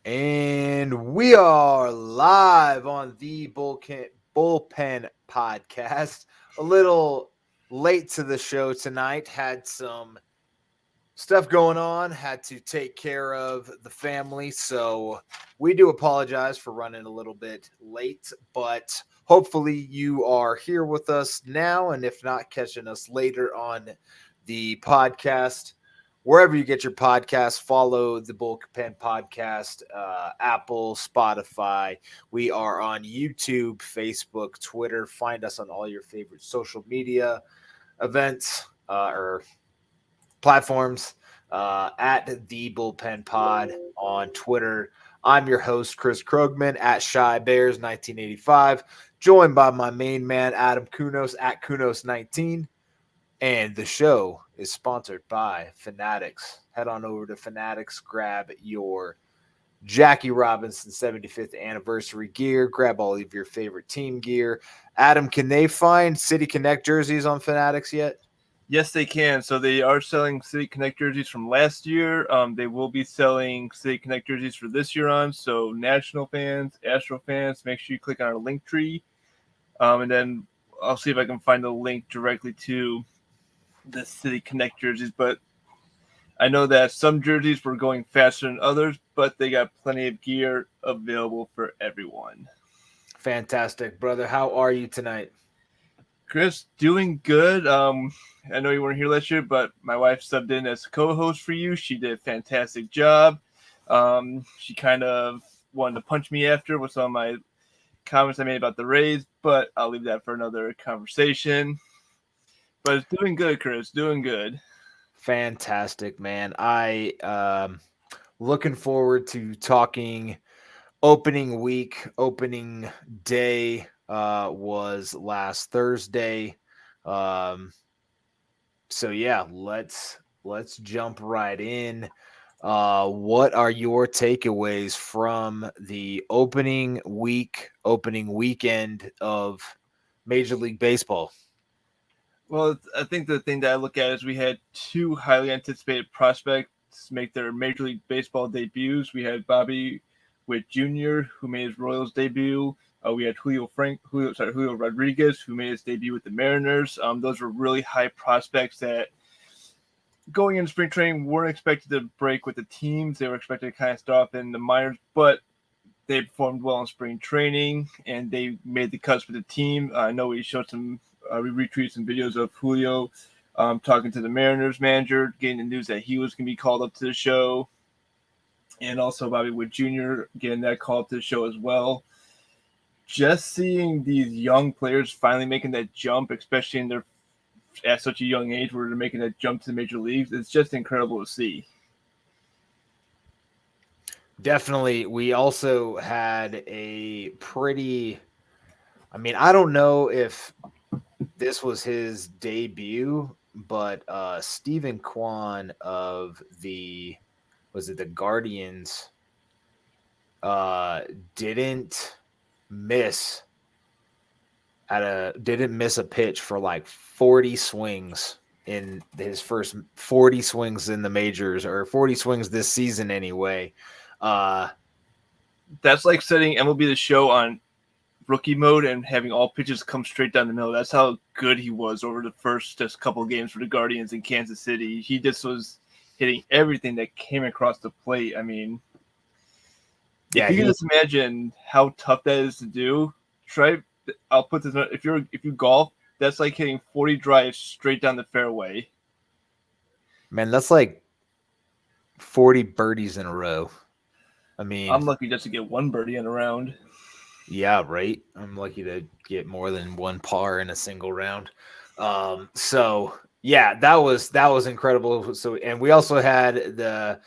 And we are live on the Bullpen podcast. A little late to the show tonight. Had some stuff going on. Had to take care of the family. So we do apologize for running a little bit late. But hopefully you are here with us now. And if not, catching us later on the podcast. Wherever you get your podcasts, follow the Bullpen Podcast, Apple, Spotify. We are on YouTube, Facebook, Twitter. Find us on all your favorite social media events or platforms at the Bullpen Pod on Twitter. I'm your host, Chris Krogman at Shy Bears 1985, joined by my main man, Adam Kunos at Kunos19. And the show is sponsored by Fanatics. Head on over to Fanatics, grab your Jackie Robinson 75th anniversary gear, grab all of your favorite team gear. Adam, can they find City Connect jerseys on Fanatics yet? Yes, they can. So they are selling City Connect jerseys from last year. They will be selling City Connect jerseys for this year on. So National fans, Astro fans, make sure you click on our link tree. And then I'll see if I can find the link directly to the City Connect jerseys. But I know that some jerseys were going faster than others, but they got plenty of gear available for everyone. Fantastic, brother. How are you tonight? Chris, doing good. I know you weren't here last year, but my wife subbed in as co-host for you. She did a fantastic job. She kind of wanted to punch me after with some of my comments I made about the Rays, but I'll leave that for another conversation. But it's doing good, Chris. Doing good. Fantastic, man. I looking forward to talking opening week. Opening day was last Thursday. So yeah, let's jump right in. What are your takeaways from the opening weekend of Major League Baseball? Well, I think the thing that I look at is we had two highly anticipated prospects make their Major League Baseball debuts. We had Bobby Witt Jr., who made his Royals debut. We had Julio Rodriguez, who made his debut with the Mariners. Those were really high prospects that going into spring training weren't expected to break with the teams. They were expected to kind of start off in the minors, but they performed well in spring training and they made the cuts with the team. I know we showed some, we retweeted some videos of Julio talking to the Mariners manager, getting the news that he was going to be called up to the show. And also Bobby Witt Jr. getting that call up to the show as well. Just seeing these young players finally making that jump, especially in their at such a young age where they're making that jump to the major leagues, it's just incredible to see. Definitely. We also had a pretty, I don't know if this was his debut, but Stephen Kwan of the Guardians didn't miss a pitch for like 40 swings in his first 40 swings in the majors, or 40 swings this season anyway. That's like setting MLB The Show on rookie mode and having all pitches come straight down the middle. That's how good he was over the first just couple of games for the Guardians in Kansas City. He just was hitting everything that came across the plate. I mean, yeah, if you can just imagine how tough that is to do, I'll put this. If you golf, that's like hitting 40 drives straight down the fairway. Man, that's like 40 birdies in a row. I mean, I'm lucky just to get one birdie in a round. Yeah, right. I'm lucky to get more than one par in a single round. So yeah, that was incredible. So, and we also had the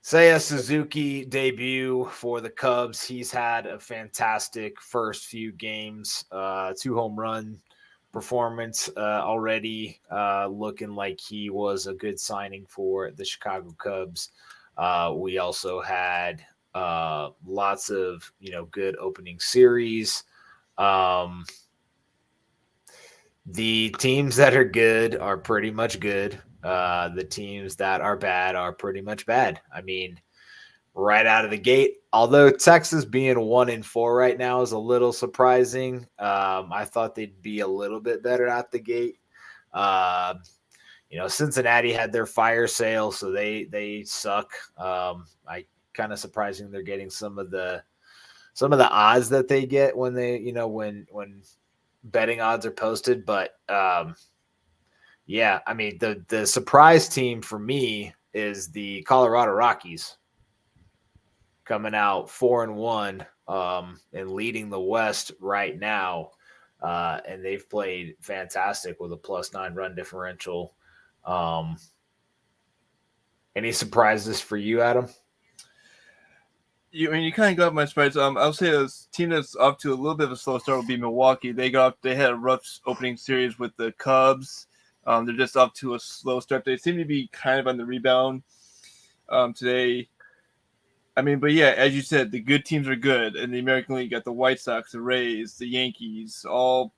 Seiya Suzuki debut for the Cubs. He's had a fantastic first few games, 2 home run performance already, looking like he was a good signing for the Chicago Cubs. We also had lots of good opening series. The teams that are good are pretty much good. The teams that are bad are pretty much bad. I mean, right out of the gate. Although Texas being 1-4 right now is a little surprising. I thought they'd be a little bit better out the gate. Uh, Cincinnati had their fire sale, so they suck. I kind of surprising they're getting some of the odds that they get when they when betting odds are posted. But yeah, I mean the surprise team for me is the Colorado Rockies coming out 4-1 and leading the West right now. And they've played fantastic with a +9 run differential. Any surprises for you, Adam? You kind of got my surprise. I'll say a team that's off to a little bit of a slow start will be Milwaukee. They had a rough opening series with the Cubs. They're just off to a slow start. They seem to be kind of on the rebound today. I mean, but yeah, as you said, the good teams are good. In the American League, you got the White Sox, the Rays, the Yankees, all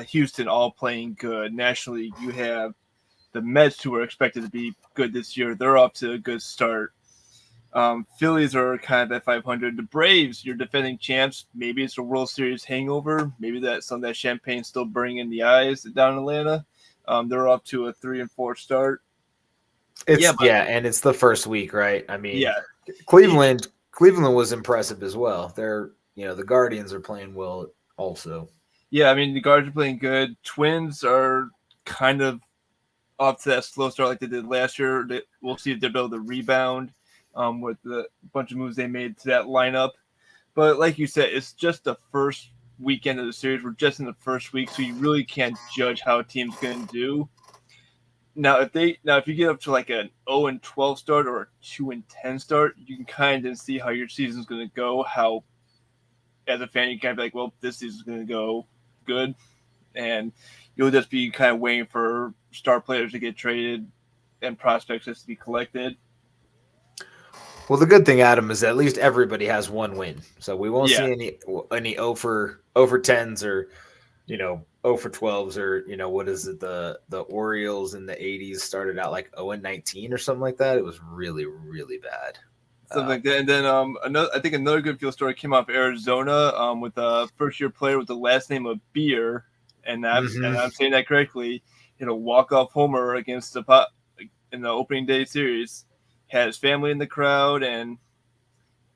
Houston, all playing good. National League, you have the Mets, who are expected to be good this year. They're off to a good start. Phillies are kind of at 500. The Braves, you're defending champs. Maybe it's a World Series hangover. Maybe some of that champagne still burning in the eyes down in Atlanta. They're off to a 3-4 start. And it's the first week, right? I mean, yeah, Cleveland was impressive as well. They're the Guardians are playing well also. Yeah, I mean the Guards are playing good. Twins are kind of off to that slow start like they did last year. We'll see if they're able to rebound with the bunch of moves they made to that lineup. But like you said, it's just the first weekend of the series. We're just in the first week, so you really can't judge how a team's going to do. Now, if you get up to like an 0-12 start or a 2-10 start, you can kind of see how your season's going to go. How, as a fan, you kind of be like, well, this season's going to go good, and you'll just be kind of waiting for star players to get traded and prospects just to be collected. Well, the good thing, Adam, is at least everybody has one win, so we won't Yeah. see any 0 for 10s or 0 for 12s or what is it? The Orioles in the 80s started out like 0-19 or something like that. It was really, really bad. Something like that. And then another good field story came off Arizona with a first year player with the last name of Beer, and I'm saying that correctly. Walk off homer against in the opening day series. Had his family in the crowd, and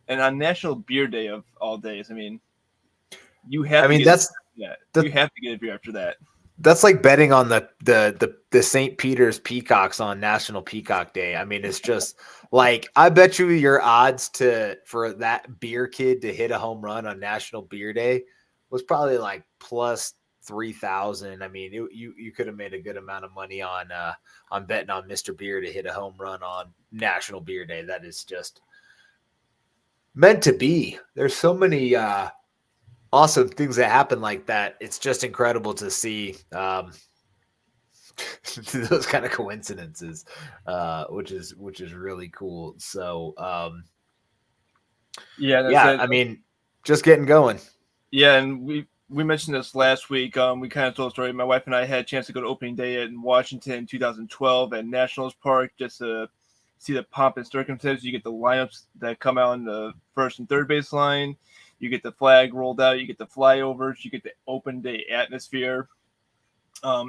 on National Beer Day of all days. I mean, you have. You have to get a beer after that. That's like betting on the St. Peter's Peacocks on National Peacock Day. I mean, it's just like I bet you your odds for that beer kid to hit a home run on National Beer Day was probably like plus 3,000. I mean, you could have made a good amount of money on betting on Mr. Beer to hit a home run on National Beer Day. That is just meant to be. There's so many awesome things that happen like that. It's just incredible to see those kind of coincidences, which is really cool. So I mean, just getting going. Yeah, and we mentioned this last week. We kind of told a story. My wife and I had a chance to go to opening day in Washington in 2012 at Nationals Park just to see the pomp and circumstances. You get the lineups that come out in the first and third base line. You get the flag rolled out. You get the flyovers. You get the open day atmosphere.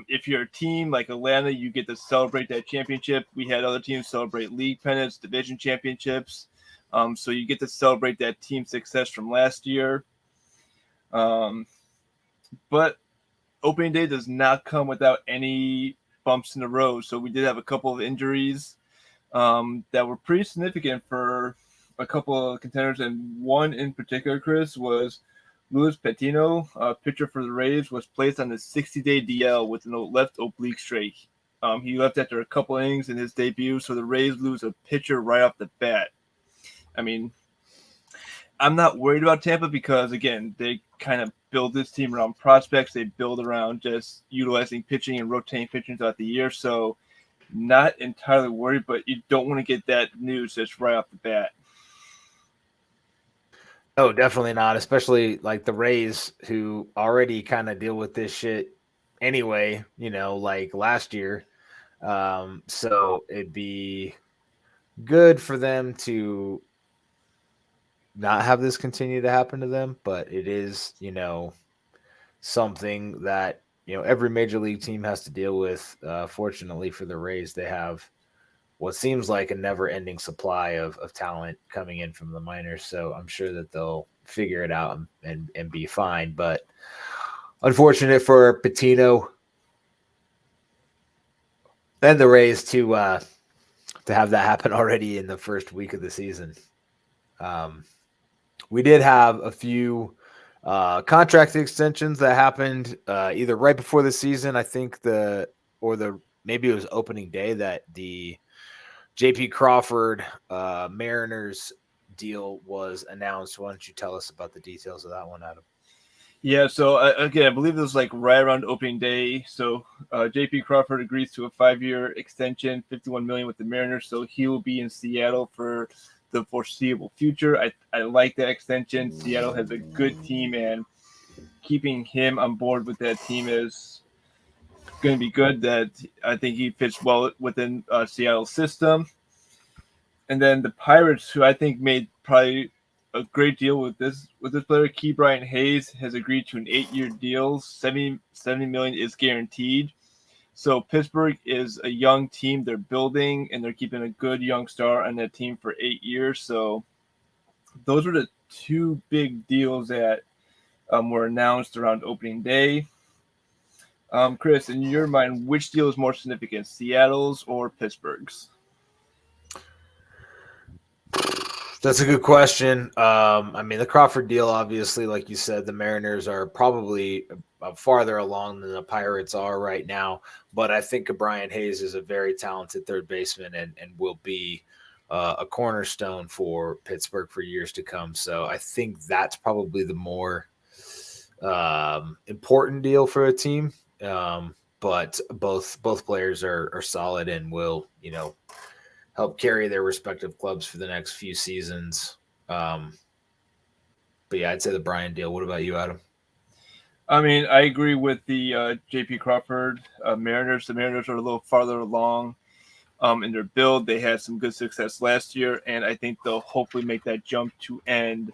If you're a team like Atlanta, you get to celebrate that championship. We had other teams celebrate league pennants, division championships. So you get to celebrate that team success from last year. But opening day does not come without any bumps in the road. So we did have a couple of injuries that were pretty significant for a couple of contenders, and one in particular, Chris, was Luis Patino, pitcher for the Rays, was placed on the 60-day DL with a left oblique strain. He left after a couple innings in his debut, so the Rays lose a pitcher right off the bat. I mean, I'm not worried about Tampa because, again, they kind of build this team around prospects. They build around just utilizing pitching and rotating pitching throughout the year. So not entirely worried, but you don't want to get that news just right off the bat. Oh, definitely not, especially like the Rays who already kind of deal with this shit anyway, like last year. So it'd be good for them to not have this continue to happen to them, but it is, something that, every major league team has to deal with. Fortunately for the Rays, they have what seems like a never ending supply of talent coming in from the minors. So I'm sure that they'll figure it out and be fine. But unfortunate for Patino and the Rays to have that happen already in the first week of the season. We did have a few contract extensions that happened either right before the season. I think maybe it was opening day that the J.P. Crawford Mariners deal was announced. Why don't you tell us about the details of that one, Adam? Yeah, so again, I believe it was like right around opening day. So J.P. Crawford agrees to a 5-year extension, $51 million with the Mariners. So he will be in Seattle for the foreseeable future. I like that extension. Seattle has a good team, and keeping him on board with that team is going to be good. That I think he fits well within Seattle's system. And then the Pirates, who I think made probably a great deal with this player, Key Bryant Hayes, has agreed to an 8-year deal. 70 million is guaranteed. So Pittsburgh is a young team they're building, and they're keeping a good young star on that team for 8 years. So those were the two big deals that were announced around opening day. Chris, in your mind, which deal is more significant, Seattle's or Pittsburgh's? That's a good question. I mean, the Crawford deal, obviously, like you said, the Mariners are probably farther along than the Pirates are right now. But I think Brian Hayes is a very talented third baseman and will be a cornerstone for Pittsburgh for years to come. So I think that's probably the more important deal for a team. But both players are solid and will, help carry their respective clubs for the next few seasons. But yeah, I'd say the Bryant deal. What about you, Adam? I mean, I agree with the J.P. Crawford Mariners. The Mariners are a little farther along in their build. They had some good success last year, and I think they'll hopefully make that jump to end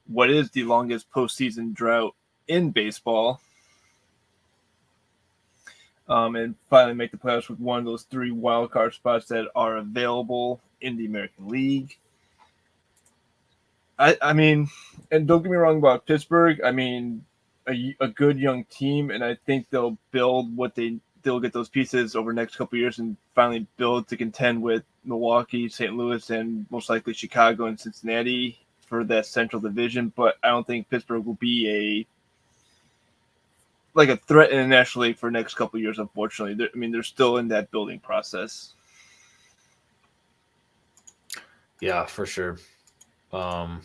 what is the longest postseason drought in baseball. And finally make the playoffs with one of those 3 wild card spots that are available in the American League. I mean, and don't get me wrong about Pittsburgh. I mean, a good young team, and I think they'll build they'll get those pieces over the next couple of years and finally build to contend with Milwaukee, St. Louis, and most likely Chicago and Cincinnati for that Central Division. But I don't think Pittsburgh will be a threat in the National League for the next couple of years, unfortunately. They're still in that building process. Yeah, for sure. Well,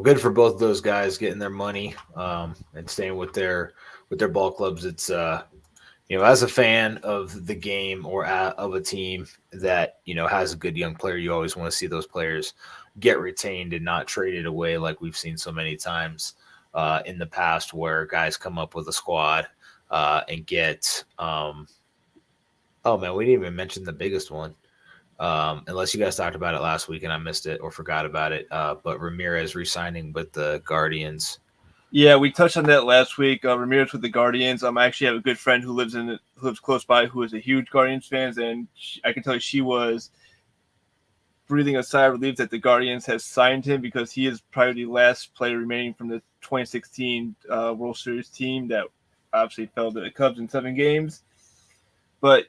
good for both those guys getting their money and staying with their ball clubs. It's as a fan of the game or of a team that has a good young player, you always want to see those players get retained and not traded away like we've seen so many times in the past, where guys come up with a squad and get. Oh man, we didn't even mention the biggest one. Unless you guys talked about it last week and I missed it or forgot about it. But Ramirez re-signing with the Guardians. Yeah, we touched on that last week. Ramirez with the Guardians. I actually have a good friend who lives close by who is a huge Guardians fan, and I can tell you she was breathing a sigh of relief that the Guardians has signed him, because he is probably the last player remaining from the 2016 World Series team that obviously fell to the Cubs in 7 games. But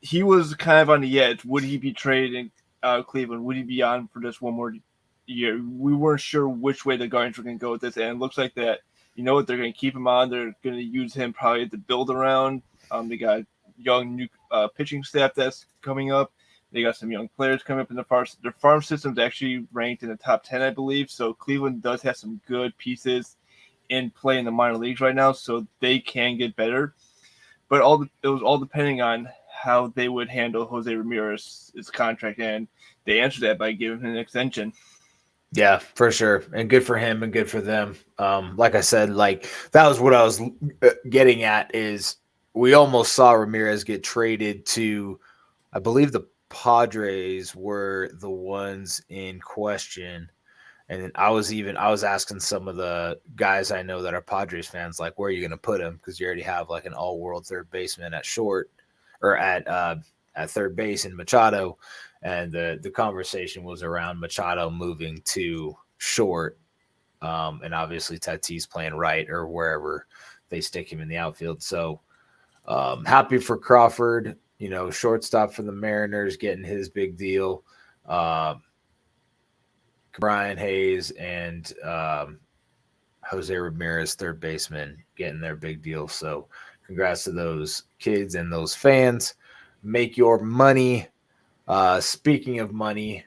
he was kind of on the edge. Would he be traded in Cleveland? Would he be on for just one more year? We weren't sure which way the Guardians were going to go with this, and it looks like that. They're going to keep him on. They're going to use him probably to build around. They got young new pitching staff that's coming up. They got some young players coming up in their farm system's actually ranked in the top 10, I believe. So Cleveland does have some good pieces in play in the minor leagues right now, so they can get better. But it was all depending on how they would handle Jose Ramirez's contract, and they answered that by giving him an extension. Yeah, for sure. And good for him and good for them. Like I said, that was what I was getting at, is we almost saw Ramirez get traded to, I believe, the Padres were the ones in question. And then I was asking some of the guys I know that are Padres fans, like, where are you going to put him? Because you already have like an all-world third baseman at short or at third base in Machado, and the conversation was around Machado moving to short, and obviously Tatis playing right or wherever they stick him in the outfield. So happy for Crawford, shortstop for the Mariners, getting his big deal. Brian Hayes and Jose Ramirez, third baseman, getting their big deal. So congrats to those kids and those fans. Make your money. Speaking of money,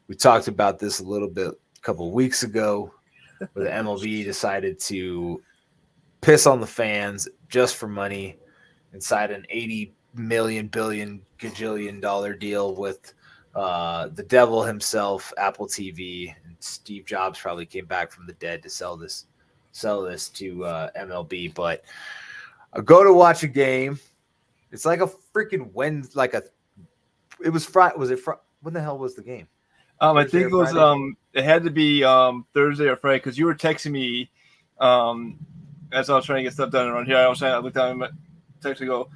we talked about this a little bit a couple of weeks ago, where the MLB decided to piss on the fans just for money and sign an $80 million gajillion dollar deal with the devil himself, Apple TV. And Steve Jobs probably came back from the dead to sell this to MLB. But I go to watch a game. It's like a freaking it was Friday. Was it Friday? When the hell was the game? I think it was it had to be Thursday or Friday, because you were texting me as I was trying to get stuff done around here. I looked down and text and go,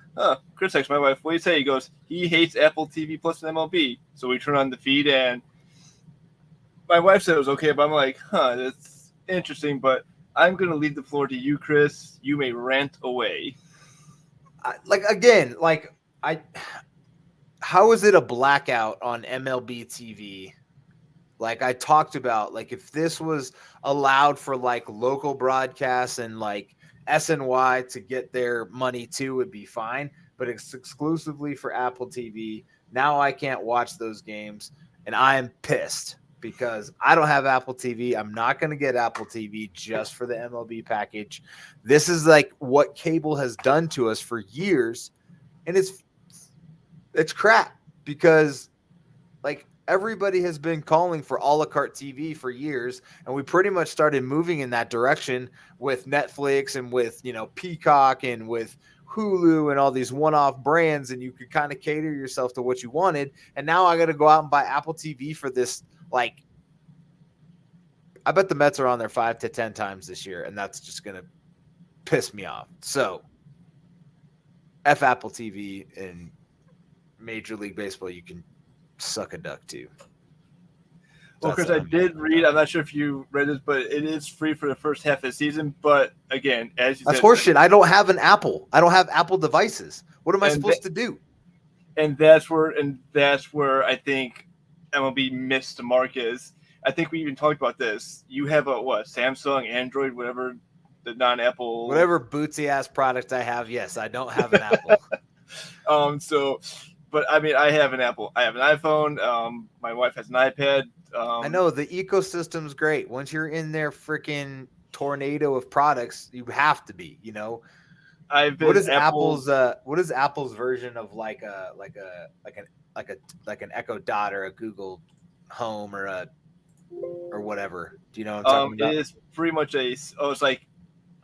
Chris texts my wife, what do you say? He goes, he hates Apple TV Plus and MLB. So we turn on the feed, and my wife said it was okay, but I'm like, that's interesting, but I'm going to leave the floor to you, Chris. You may rant away. How is it a blackout on MLB TV? Like I talked about, like if this was allowed for like local broadcasts and like SNY to get their money too, would be fine. But it's exclusively for Apple TV. Now I can't watch those games, and I am pissed because I don't have Apple TV. I'm not going to get Apple TV just for the MLB package. This is like what cable has done to us for years, and it's crap because like everybody has been calling for a la carte TV for years, and we pretty much started moving in that direction with Netflix and with, Peacock and with Hulu and all these one-off brands, and you could kind of cater yourself to what you wanted. And now I got to go out and buy Apple TV for this. Like, I bet the Mets are on there 5 to 10 times this year, and that's just going to piss me off. So F Apple TV and Major League Baseball, you can suck a duck too. Well, Chris, I did read, I'm not sure if you read this, but it is free for the first half of the season. But again, as you said, that's horseshit. I don't have an Apple. I don't have Apple devices. What am I supposed to do? And that's where I think MLB missed the mark is. I think we even talked about this. You have a Samsung, Android, whatever the non-Apple, whatever bootsy ass product I have. Yes, I don't have an Apple. But I mean, I have an Apple. I have an iPhone. My wife has an iPad. I know the ecosystem's great. Once you're in their freaking tornado of products, you have to be. What is Apple's version of like an Echo Dot or a Google Home or whatever? Do you know what I'm talking about? It is pretty much it's like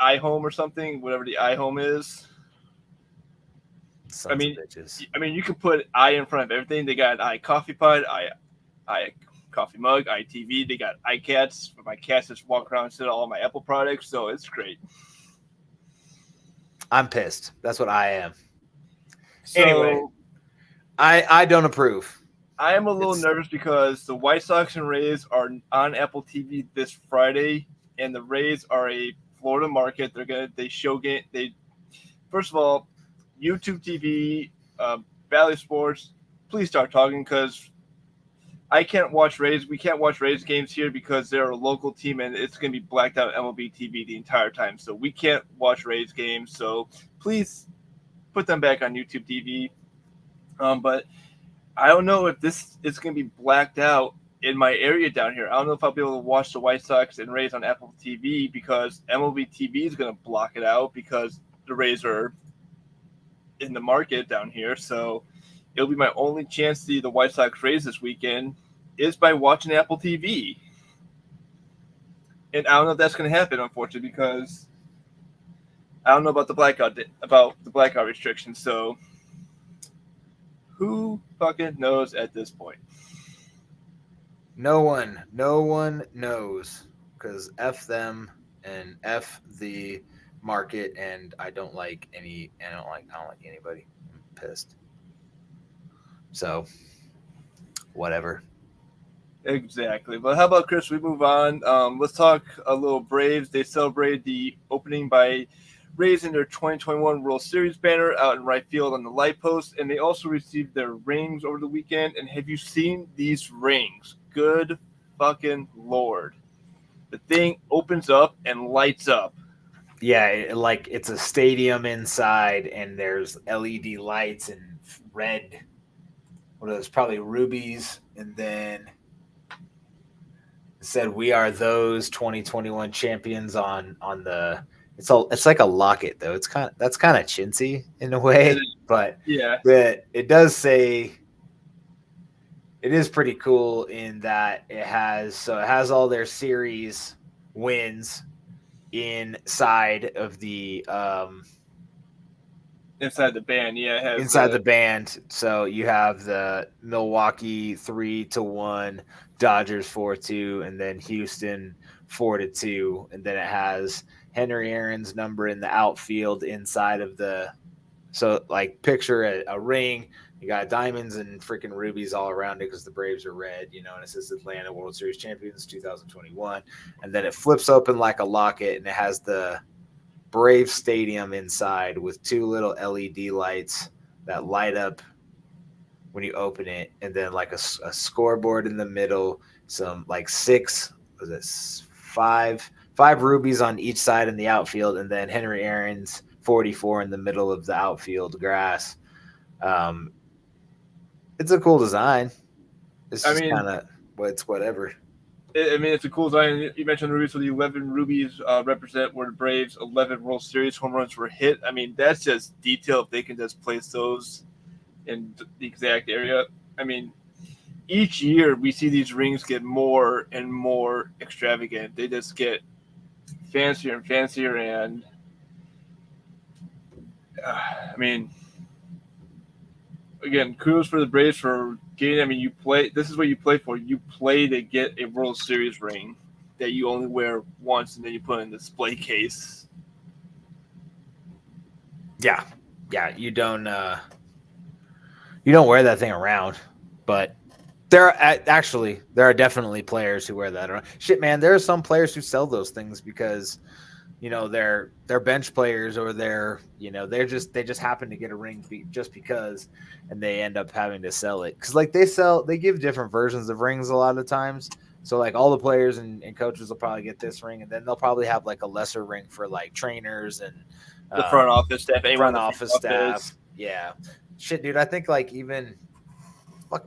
iHome or something, whatever the iHome is. I mean, you can put I in front of everything. They got an iCoffee pod, I coffee mug, iTV. They got iCats. My cats just walk around and sit on all my Apple products, so it's great. I'm pissed. That's what I am. So, anyway, I don't approve. I am a little nervous because the White Sox and Rays are on Apple TV this Friday, and the Rays are a Florida market. They show game. First of all, YouTube TV, Valley Sports, please start talking, because I can't watch Rays. We can't watch Rays games here because they're a local team, and it's going to be blacked out MLB TV the entire time. So we can't watch Rays games. So please put them back on YouTube TV. But I don't know if this is going to be blacked out in my area down here. I don't know if I'll be able to watch the White Sox and Rays on Apple TV because MLB TV is going to block it out because the Rays are in the market down here. So it'll be my only chance to see the White Sox Rays this weekend is by watching Apple TV. And I don't know if that's going to happen, unfortunately, because I don't know about the blackout restrictions. So Who fucking knows at this point? No one knows because F them and F the market, and I don't like anybody. I'm pissed. So whatever. Exactly. But how about Chris? We move on. Let's talk a little Braves. They celebrated the opening by raising their 2021 World Series banner out in right field on the light post, and they also received their rings over the weekend. And have you seen these rings? Good fucking lord! The thing opens up and lights up. Yeah, like it's a stadium inside, and there's LED lights and red. What are those? Probably rubies, and then it said we are those 2021 champions on the. It's like a locket though. That's kind of chintzy in a way, but Yeah. it does say it is pretty cool in that it has all their series wins inside of the Inside the band, yeah, it has inside the band. So you have the Milwaukee 3-1, Dodgers 4-2, and then Houston 4-2, and then it has Henry Aaron's number in the outfield inside of the. So like picture a ring. You got diamonds and freaking rubies all around it because the Braves are red, and it says Atlanta World Series Champions 2021. And then it flips open like a locket, and it has the Brave Stadium inside with two little LED lights that light up when you open it, and then like a scoreboard in the middle, some like five rubies on each side in the outfield, and then Henry Aaron's 44 in the middle of the outfield grass. It's a cool design. It's just kind of it's whatever. It's a cool design. You mentioned the rubies, so the 11 rubies represent where the Braves' 11 World Series home runs were hit. I mean, that's just detail if they can just place those in the exact area. I mean, each year we see these rings get more and more extravagant. They just get fancier and fancier, and I mean, again, kudos for the Braves for getting. I mean, you play. This is what you play for. You play to get a World Series ring that you only wear once, and then you put in the display case. Yeah. You don't wear that thing around, but there are definitely players who wear that around. Shit, man, there are some players who sell those things because they're bench players, or they just happen to get a ring just because, and they end up having to sell it because like they give different versions of rings a lot of times. So like all the players and coaches will probably get this ring, and then they'll probably have like a lesser ring for like trainers and the front office staff, front office staff. Yeah, shit, dude. I think like even.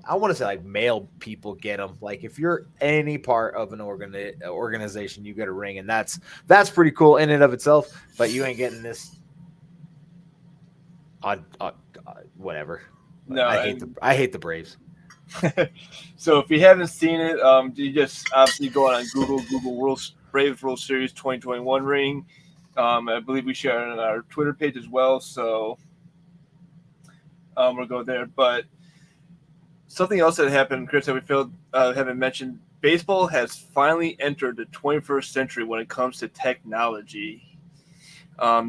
I want to say like male people get them. Like if you're any part of an organization, you get a ring, and that's pretty cool in and of itself. But you ain't getting this on whatever. No, I hate the Braves. So if you haven't seen it, you just obviously go on Google Braves World Series 2021 ring. I believe we share it on our Twitter page as well. So we'll go there, but. Something else that happened, Chris, that we haven't mentioned, baseball has finally entered the 21st century when it comes to technology.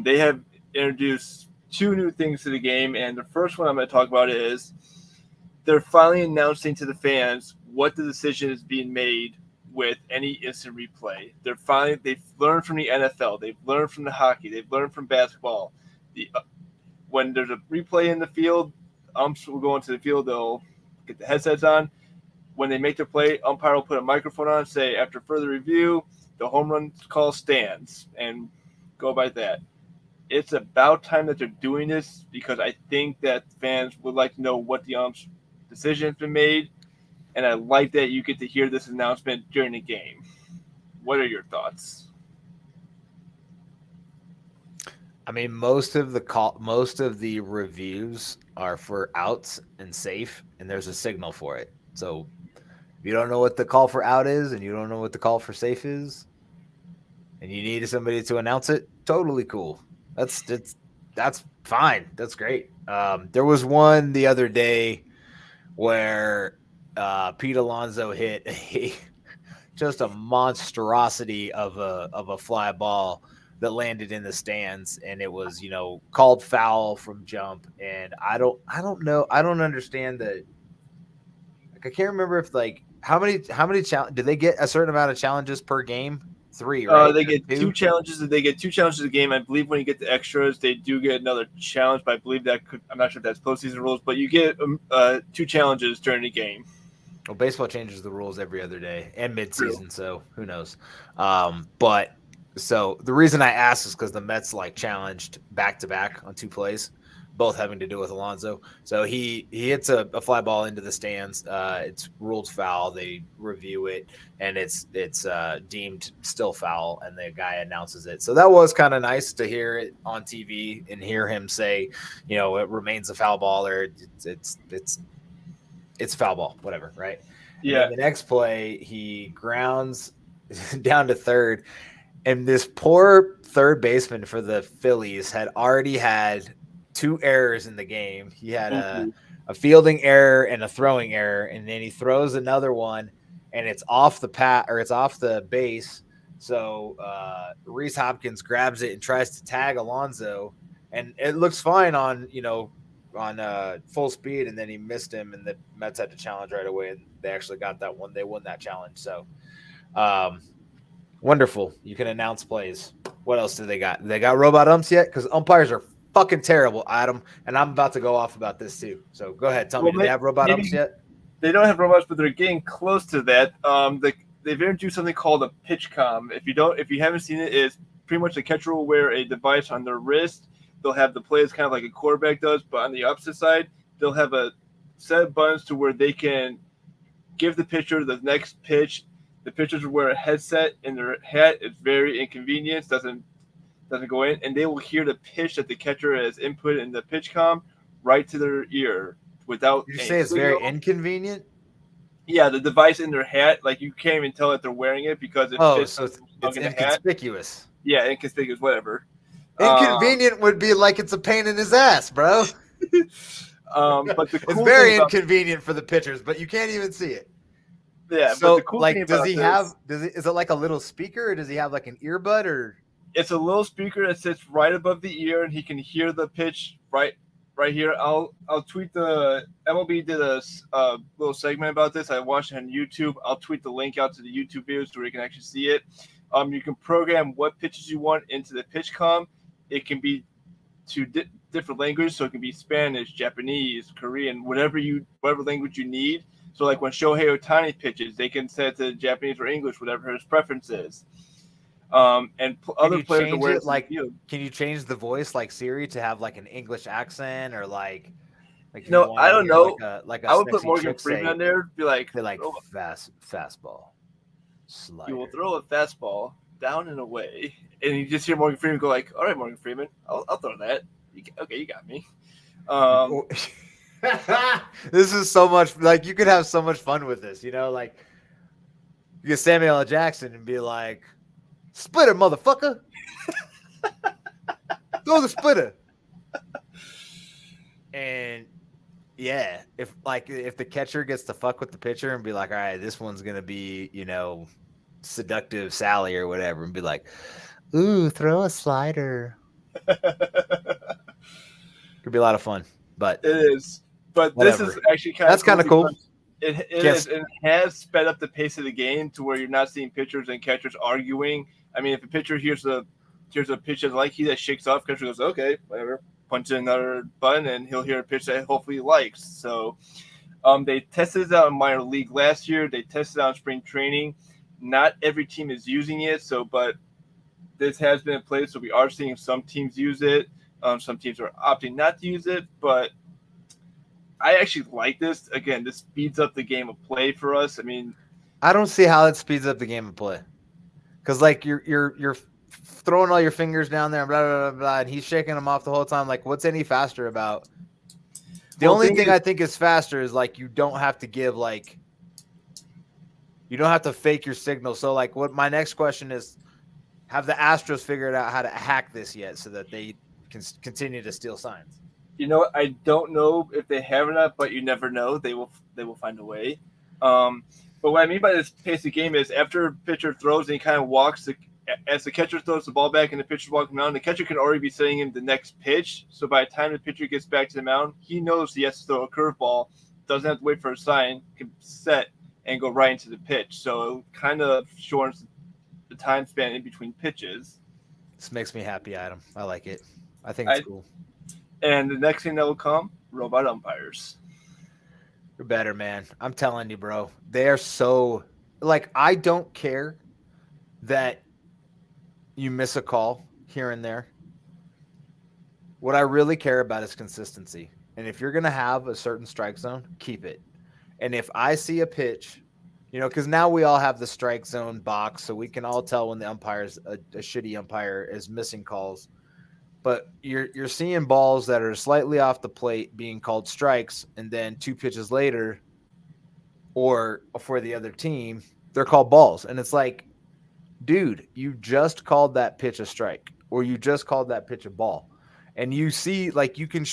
They have introduced two new things to the game, and the first one I'm going to talk about is they're finally announcing to the fans what the decision is being made with any instant replay. They've learned from the NFL, they've learned from the hockey, they've learned from basketball. When there's a replay in the field, umps will go into the field, they'll get the headsets on. When they make their play, umpire will put a microphone on, say, after further review, the home run call stands, and go by that. It's about time that they're doing this because I think that fans would like to know what the ump's decision has been made, and I like that you get to hear this announcement during the game. What are your thoughts? I mean, most of the reviews are for outs and safe, and there's a signal for it. So if you don't know what the call for out is, and you don't know what the call for safe is, and you need somebody to announce it, totally cool. That's fine. That's great. There was one the other day where Pete Alonso hit just a monstrosity of a fly ball that landed in the stands, and it was called foul from jump. And I don't understand the, like, I can't remember if, like, how many did they get a certain amount of challenges per game? 3, right? They get 2? 2 challenges. They get 2 challenges a game. I believe when you get the extras, they do get another challenge. But I believe I'm not sure if that's postseason rules, but you get 2 challenges during the game. Well, baseball changes the rules every other day and midseason, True. so who knows? But so the reason I asked is because the Mets challenged back to back on 2 plays, both having to do with Alonso. So he hits a fly ball into the stands. It's ruled foul. They review it, and it's deemed still foul, and the guy announces it. So that was kind of nice to hear it on TV and hear him say, it remains a foul ball, or it's foul ball, whatever, right? Yeah. And then the next play, he grounds down to third, and this poor third baseman for the Phillies had already had 2 errors in the game. He had a fielding error and a throwing error, and then he throws another one, and it's off it's off the base. So Rhys Hopkins grabs it and tries to tag Alonso, and it looks fine on full speed, and then he missed him, and the Mets had to challenge right away, and they actually got that one. They won that challenge. So wonderful. You can announce plays. What else do they got? They got robot umps yet? Because umpires are fucking terrible, Adam, and I'm about to go off about this too. So go ahead, tell me, do they have robot umps yet? They don't have robots, but they're getting close to that. They've introduced something called a pitch com. If you haven't seen it, it's pretty much the catcher will wear a device on their wrist. They'll have the plays kind of like a quarterback does, but on the opposite side, they'll have a set of buttons to where they can give the pitcher the next pitch. The pitchers will wear a headset in their hat. It's very inconvenient. Doesn't go in, and they will hear the pitch that the catcher has input in the pitch com right to their ear without. You say it's very inconvenient? Yeah, the device in their hat, like you can't even tell that they're wearing it because it fits. So it's inconspicuous. Yeah, inconspicuous, whatever. Inconvenient would be like it's a pain in his ass, bro. But the cool it's very inconvenient for the pitchers, but you can't even see it. Yeah. So, but the cool thing is it like a little speaker, or does he have like an earbud, or? It's a little speaker that sits right above the ear, and he can hear the pitch right here. I'll tweet the MLB did a little segment about this. I watched it on YouTube. I'll tweet the link out to the YouTube videos so you can actually see it. You can program what pitches you want into the pitch com. It can be to different languages, so it can be Spanish, Japanese, Korean, whatever language you need. So like when Shohei Ohtani pitches, they can set it to Japanese or English, whatever his preference is. And other players change it, like, can you change the voice like Siri to have like an English accent, or like no, I don't know. Like I would put Morgan Freeman on there. Be like fastball. Slider. You will throw a fastball down and away, and you just hear Morgan Freeman go like, "All right, Morgan Freeman, I'll throw that. Okay, you got me." This is so much, like, you could have so much fun with this, like you get Samuel L. Jackson and be like, "Splitter, motherfucker." Throw the splitter. And yeah, if the catcher gets to fuck with the pitcher and be like, "All right, this one's gonna be, seductive Sally or whatever," and be like, "Ooh, throw a slider." Could be a lot of fun, but it is. But whatever. This is actually kind of cool. It has sped up the pace of the game to where you're not seeing pitchers and catchers arguing. I mean, if a pitcher hears a pitch that like, he that shakes off, catcher goes, "Okay, whatever," punches another button, and he'll hear a pitch that hopefully he likes. So they tested it out in minor league last year. They tested it out in spring training. Not every team is using it, but this has been in place. So we are seeing some teams use it. Some teams are opting not to use it, but I actually like this. Again, this speeds up the game of play for us. I mean, I don't see how it speeds up the game of play, because like you're throwing all your fingers down there and blah blah blah blah, and he's shaking them off the whole time. Like, what's any faster about? The only thing I think is faster is like you don't have to fake your signal. So like, what my next question is, have the Astros figured out how to hack this yet so that they can continue to steal signs? You know, I don't know if they have or not, but you never know. They will find a way. Um, but what I mean by this pace of game is after a pitcher throws and he kind of walks as the catcher throws the ball back and the pitcher's walking around, the catcher can already be setting him the next pitch. So by the time the pitcher gets back to the mound, he knows he has to throw a curveball. Doesn't have to wait for a sign. Can set and go right into the pitch. So it kind of shortens the time span in between pitches. This makes me happy, Adam. I like it. I think it's I cool. And the next thing that will come, robot umpires. You're better, man. I'm telling you, bro. They are so like I don't care that you miss a call here and there. What I really care about is consistency. And if you're gonna have a certain strike zone, keep it. And if I see a pitch, because now we all have the strike zone box, so we can all tell when the umpire's a shitty umpire is missing calls. But you're seeing balls that are slightly off the plate being called strikes, and then 2 pitches later, or for the other team, they're called balls. And it's like, dude, you just called that pitch a strike, or you just called that pitch a ball. And you see, like you can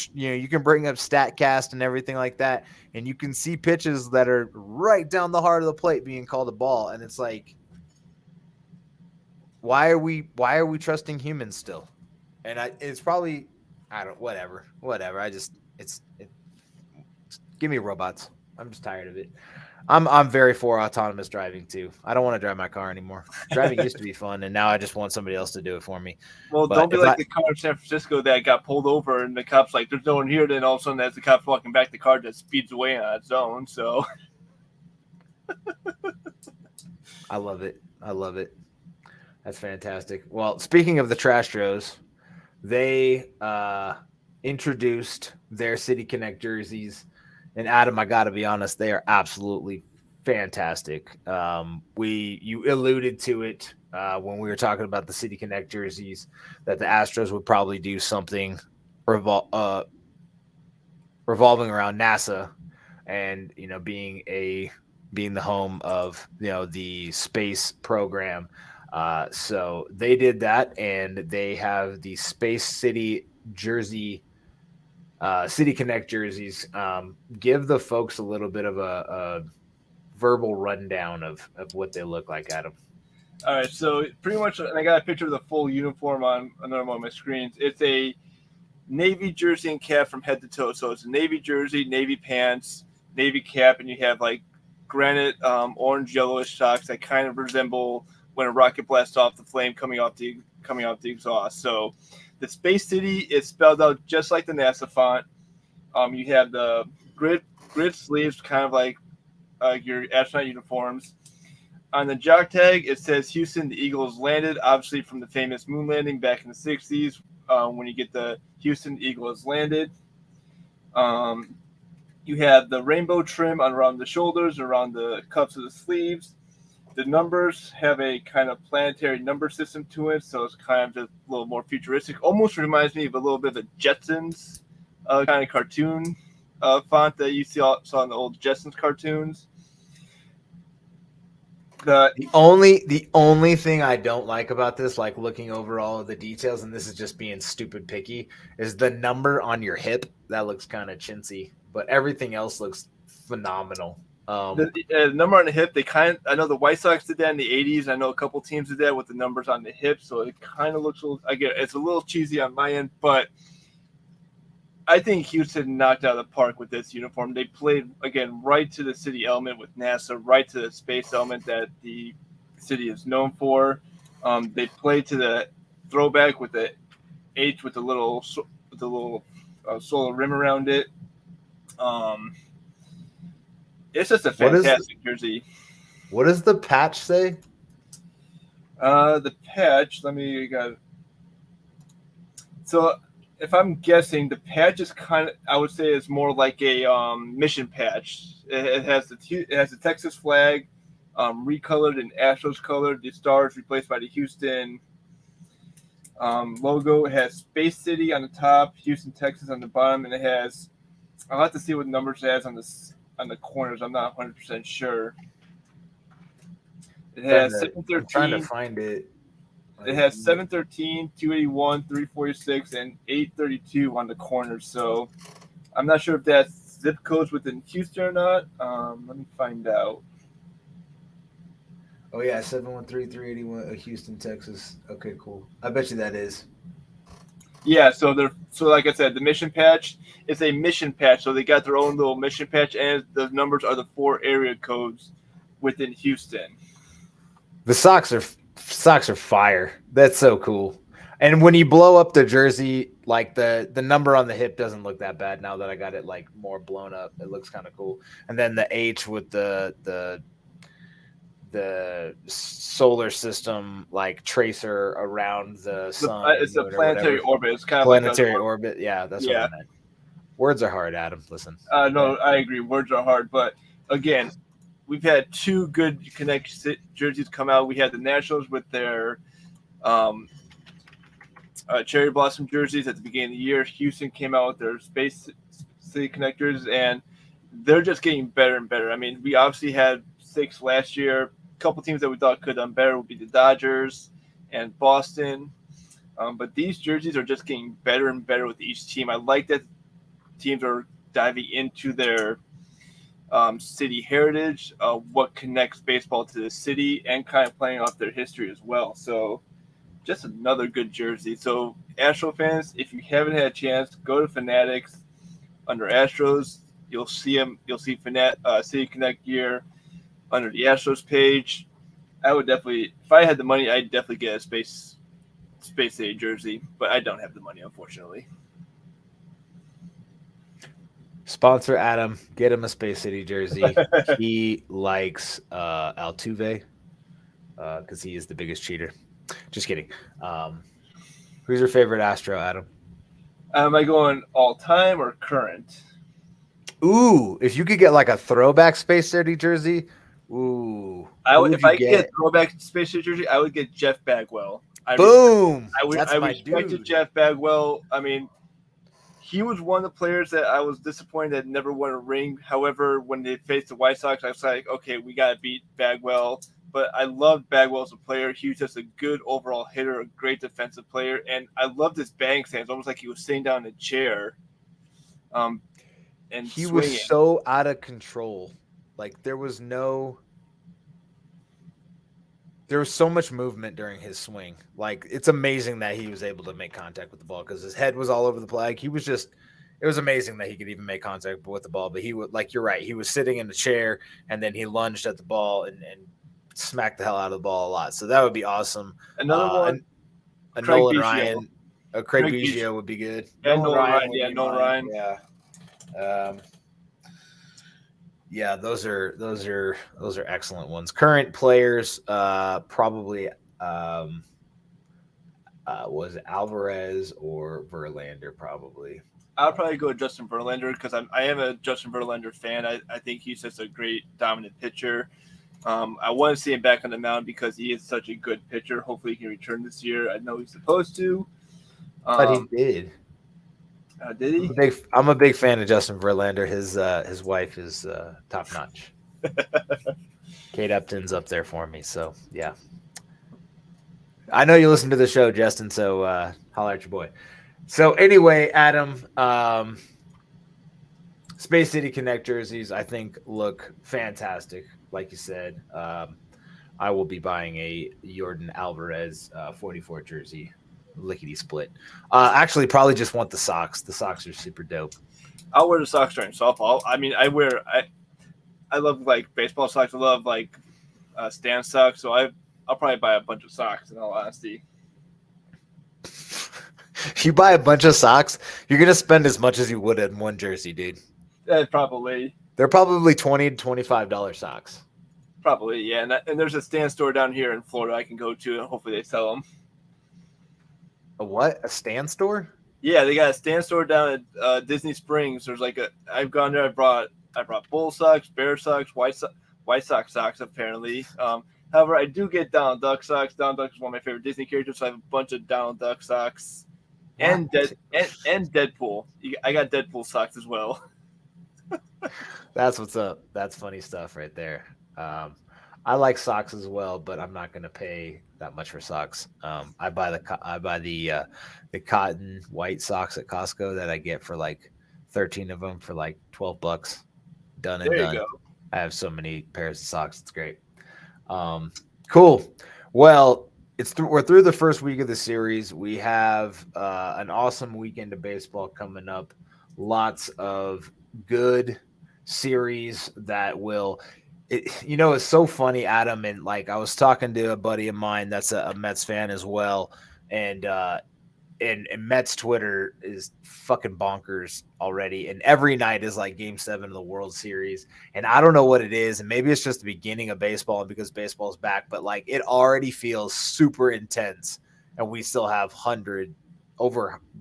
bring up Statcast and everything like that, and you can see pitches that are right down the heart of the plate being called a ball, and it's like, why are we trusting humans still? And it's probably, whatever. Give me robots. I'm just tired of it. I'm very for autonomous driving too. I don't want to drive my car anymore. Driving used to be fun, and now I just want somebody else to do it for me. Well, But don't be if like the car in San Francisco that got pulled over and the cop's like, there's no one here. Then all of a sudden, as the cop's walking back, the car just speeds away on its own. So I love it. That's fantastic. Well, speaking of the Trash Tros, they introduced their City Connect jerseys. And Adam, I got to be honest, they are absolutely fantastic. You alluded to it when we were talking about the City Connect jerseys, that the Astros would probably do something revolving around NASA, and being the home of the space program. So they did that, and they have the Space City jersey. City Connect jerseys. Give the folks a little bit of a verbal rundown of what they look like, Adam. all right, so pretty much, and I got a picture of the full uniform on another one of my screens. It's a navy jersey and cap from head to toe. So it's a navy jersey, navy pants, navy cap, and you have like granite orange yellowish socks that kind of resemble when a rocket blasts off the flame coming off the exhaust. So the Space City is spelled out just like the NASA font. You have the grid sleeves, kind of like your astronaut uniforms. On the jock tag, it says Houston, the Eagles landed, obviously from the famous moon landing back in the 60s. When you get the Houston, the Eagle has landed. You have the rainbow trim around the shoulders, around the cuffs of the sleeves. The numbers have a kind of planetary number system to it, so it's kind of just a little more futuristic. Almost reminds me of a little bit of the Jetsons kind of cartoon font that you saw in the old Jetsons cartoons. The only thing I don't like about this, like looking over all of the details, and this is just being stupid picky, is the number on your hip. That looks kind of chintzy, but everything else looks phenomenal. The number on the hip, I know the White Sox did that in the 80s. I know a couple teams did that with the numbers on the hip, so it kind of looks it's a little cheesy on my end, but I think Houston knocked out of the park with this uniform. They played, again, right to the city element with NASA, right to the space element that the city is known for. They played to the throwback with the H with the little solar rim around it. It's just a fantastic jersey. What does the patch say? The patch, so if I'm guessing, the patch is I would say it's more like a mission patch. It has the Texas flag, recolored in Astros color. The stars replaced by the Houston logo. It has Space City on the top, Houston, Texas on the bottom, and it has. I'll have to see what numbers it has on the corners. I'm not 100% sure. It has 713. I'm trying to find it. It has 713, 281, 346, and 832 on the corners. So I'm not sure if that's zip codes within Houston or not. Let me find out. Oh yeah, 713-381, Houston, Texas. Okay, cool. I bet you that is. Yeah, so like I said, the mission patch is a mission patch. So they got their own little mission patch, and the numbers are the 4 area codes within Houston. The socks are fire. That's so cool. And when you blow up the jersey, like the number on the hip doesn't look that bad now that I got it like more blown up. It looks kind of cool. And then the H with the solar system like tracer around the sun. It's a moon or planetary whatever. orbit. It's kind of Planetary like orbit. Yeah, that's what I meant. Words are hard, Adam. Listen. No, I agree. Words are hard, but again, we've had 2 good Connect jerseys come out. We had the Nationals with their cherry blossom jerseys at the beginning of the year. Houston came out with their Space City connectors, and they're just getting better and better. I mean, we obviously had 6 last year. A couple teams that we thought could have done better would be the Dodgers and Boston. But these jerseys are just getting better and better with each team. I like that teams are diving into their city heritage, what connects baseball to the city, and kind of playing off their history as well. So just another good jersey. So Astro fans, if you haven't had a chance, go to Fanatics under Astros. You'll see them. You'll see City Connect gear under the Astros page. I would definitely, if I had the money, I'd definitely get a Space City jersey, but I don't have the money, unfortunately. Sponsor Adam, get him a Space City jersey. He likes Altuve because he is the biggest cheater. Just kidding. Who's your favorite Astro, Adam? Am I going all time or current? Ooh, if you could get like a throwback Space City jersey, ooh. I would, if I could get a throwback Space City jersey, I would get Jeff Bagwell. Boom! I respected Jeff Bagwell. I mean, he was one of the players that I was disappointed that never won a ring. However, when they faced the White Sox, I was like, okay, we got to beat Bagwell. But I loved Bagwell as a player. He was just a good overall hitter, a great defensive player. And I loved his batting stance, almost like he was sitting down in a chair. And he swinging. Was so out of control. Like there was so much movement during his swing. Like it's amazing that he was able to make contact with the ball because his head was all over the plate. Like, it was amazing that he could even make contact with the ball. But he would, like you're right, he was sitting in the chair and then he lunged at the ball and smacked the hell out of the ball a lot. So that would be awesome. Another one, Nolan Ryan, Craig Biggio would be good. And Nolan Ryan. Yeah. Yeah, those are excellent ones. Current players, probably was it Alvarez or Verlander? Probably. I'll probably go with Justin Verlander because I am a Justin Verlander fan. I think he's just a great dominant pitcher. I want to see him back on the mound because he is such a good pitcher. Hopefully, he can return this year. I know he's supposed to. But he did. Did he? I'm a big fan of Justin Verlander. His wife is top notch. Kate Upton's up there for me. So yeah, I know you listen to the show, Justin. So holler at your boy. So anyway, Adam, Space City Connect jerseys I think look fantastic. Like you said, I will be buying a Jordan Alvarez 44 jersey. Lickety split. Actually, probably just want the socks. The socks are super dope. I'll wear the socks during softball. I mean, I love like baseball socks. I love like stand socks. So I'll probably buy a bunch of socks. In all honesty, you buy a bunch of socks, you're gonna spend as much as you would in one jersey, dude. Probably. They're probably $20 to $25 socks. Probably, yeah. And there's a stand store down here in Florida I can go to, and hopefully they sell them. A what? A stand store? Yeah, they got a stand store down at Disney Springs. There's like I've gone there. I brought bull socks, bear socks, White Sox socks apparently. However, I do get Donald Duck socks. Donald Duck is one of my favorite Disney characters, so I have a bunch of Donald Duck socks and Deadpool. I got Deadpool socks as well. That's what's up. That's funny stuff right there. I like socks as well, but I'm not going to pay that much for socks. I buy the cotton white socks at Costco that I get for like 13 of them for like $12. Done and There you done. go. I have so many pairs of socks. It's great. Cool. Well, we're through the first week of the series. We have an awesome weekend of baseball coming up. Lots of good series that will. It's so funny, Adam, and like I was talking to a buddy of mine that's a Mets fan as well, and Mets Twitter is fucking bonkers already. And every night is like game 7 of the World Series. And I don't know what it is. And maybe it's just the beginning of baseball and because baseball's back, but like it already feels super intense. And we still have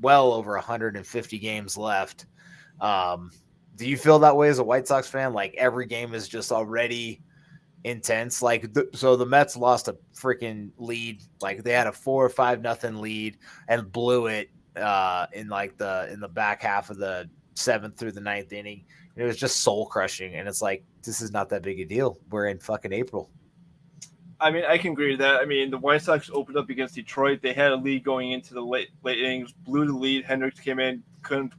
well over 150 games left. Do you feel that way as a White Sox fan? Like every game is just already intense. Like so the Mets lost a freaking lead. Like they had a 4 or 5-0 lead and blew it in the back half of the 7th through the 9th inning. And it was just soul crushing. And it's like, this is not that big a deal. We're in fucking April. I mean, I can agree with that. I mean, the White Sox opened up against Detroit. They had a lead going into the late innings, blew the lead. Hendricks came in, couldn't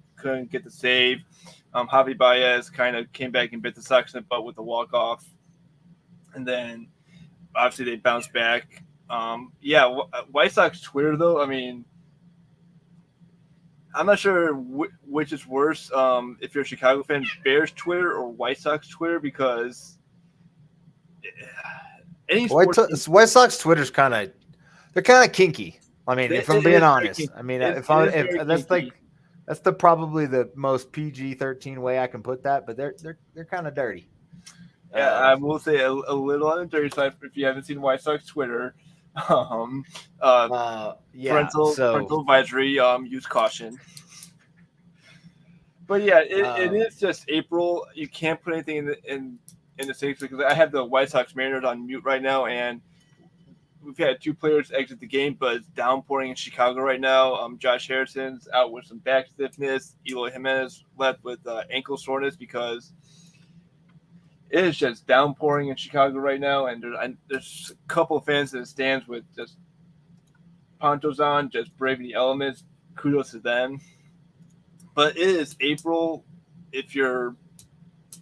get the save. Javi Baez kind of came back and bit the Sox in the butt with a walk-off. And then, obviously, they bounced back. White Sox Twitter, though, I mean, I'm not sure which is worse if you're a Chicago fan, Bears Twitter or White Sox Twitter, because any White Sox Twitter's they're kind of kinky. I mean, if I'm being honest, I mean, if that's probably the most PG-13 way I can put that, but they're kind of dirty. Yeah, I will say a little on the dirty side if you haven't seen White Sox Twitter. Parental advisory. Use caution. But yeah, it is just April. You can't put anything in the States because I have the White Sox Mariners on mute right now, and we've had 2 players exit the game, but it's downpouring in Chicago right now. Josh Harrison's out with some back stiffness. Eloy Jimenez left with ankle soreness because it is just downpouring in Chicago right now, and there's a couple of fans in the stands with just ponchos on, just braving the elements. Kudos to them. But it is April. If you're